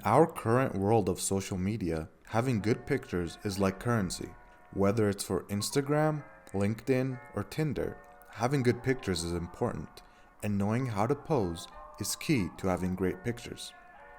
our current world of social media, having good pictures is like currency. Whether it's for Instagram, LinkedIn, or Tinder, having good pictures is important, and knowing how to pose is key to having great pictures.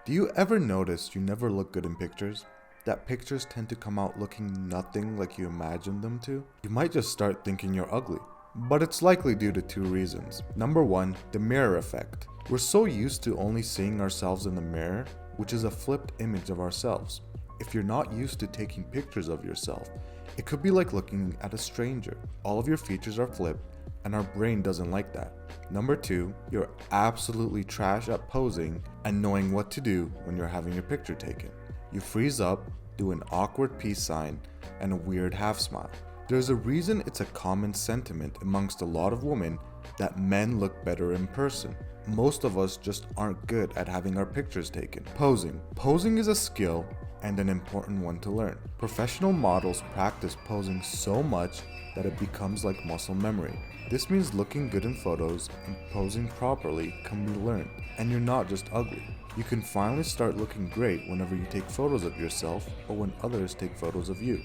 Do you ever notice you never look good in pictures? That pictures tend to come out looking nothing like you imagined them to? You might just start thinking you're ugly. But it's likely due to two reasons. Number one, the mirror effect. We're so used to only seeing ourselves in the mirror, which is a flipped image of ourselves. If you're not used to taking pictures of yourself, it could be like looking at a stranger. All of your features are flipped, and our brain doesn't like that. Number two, you're absolutely trash at posing and knowing what to do when you're having your picture taken. You freeze up, do an awkward peace sign, and a weird half smile. There's a reason it's a common sentiment amongst a lot of women that men look better in person. Most of us just aren't good at having our pictures taken. Posing. Posing is a skill and an important one to learn. Professional models practice posing so much that it becomes like muscle memory. This means looking good in photos and posing properly can be learned, and you're not just ugly. You can finally start looking great whenever you take photos of yourself or when others take photos of you.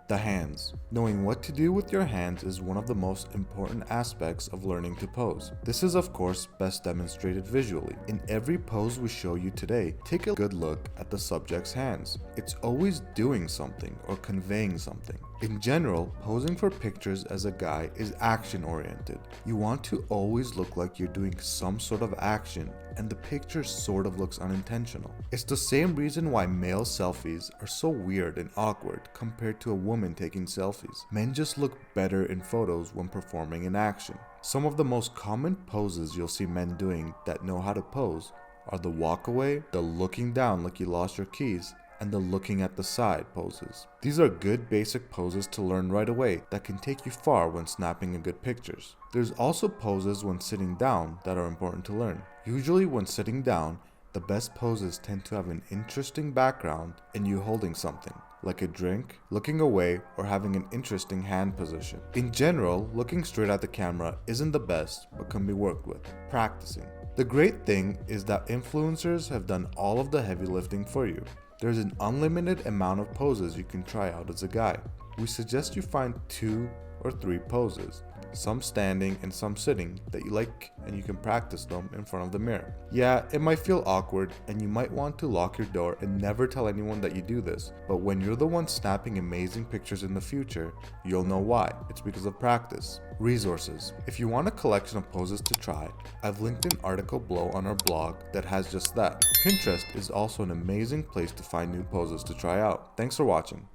The hands. Knowing what to do with your hands is one of the most important aspects of learning to pose. This is of course best demonstrated visually. In every pose we show you today, take a good look at the subject's hands. It's always doing something or conveying something. In general, posing for pictures as a guy is action oriented. You want to always look like you're doing some sort of action, and the picture sort of looks unintentional. It's the same reason why male selfies are so weird and awkward compared to a woman taking selfies. Men just look better in photos when performing an action. Some of the most common poses you'll see men doing that know how to pose are the walk away, the looking down like you lost your keys, and the looking at the side poses. These are good basic poses to learn right away that can take you far when snapping good pictures. There's also poses when sitting down that are important to learn. Usually when sitting down, the best poses tend to have an interesting background and you holding something, like a drink, looking away, or having an interesting hand position. In general, looking straight at the camera isn't the best, but can be worked with. Practicing. The great thing is that influencers have done all of the heavy lifting for you. There's an unlimited amount of poses you can try out as a guy. We suggest you find 2 or 3 poses, some standing and some sitting, that you like, and you can practice them in front of the mirror. Yeah, it might feel awkward and you might want to lock your door and never tell anyone that you do this, but when you're the one snapping amazing pictures in the future, you'll know why. It's because of practice. Resources. If you want a collection of poses to try, I've linked an article below on our blog that has just that. Pinterest is also an amazing place to find new poses to try out. Thanks for watching.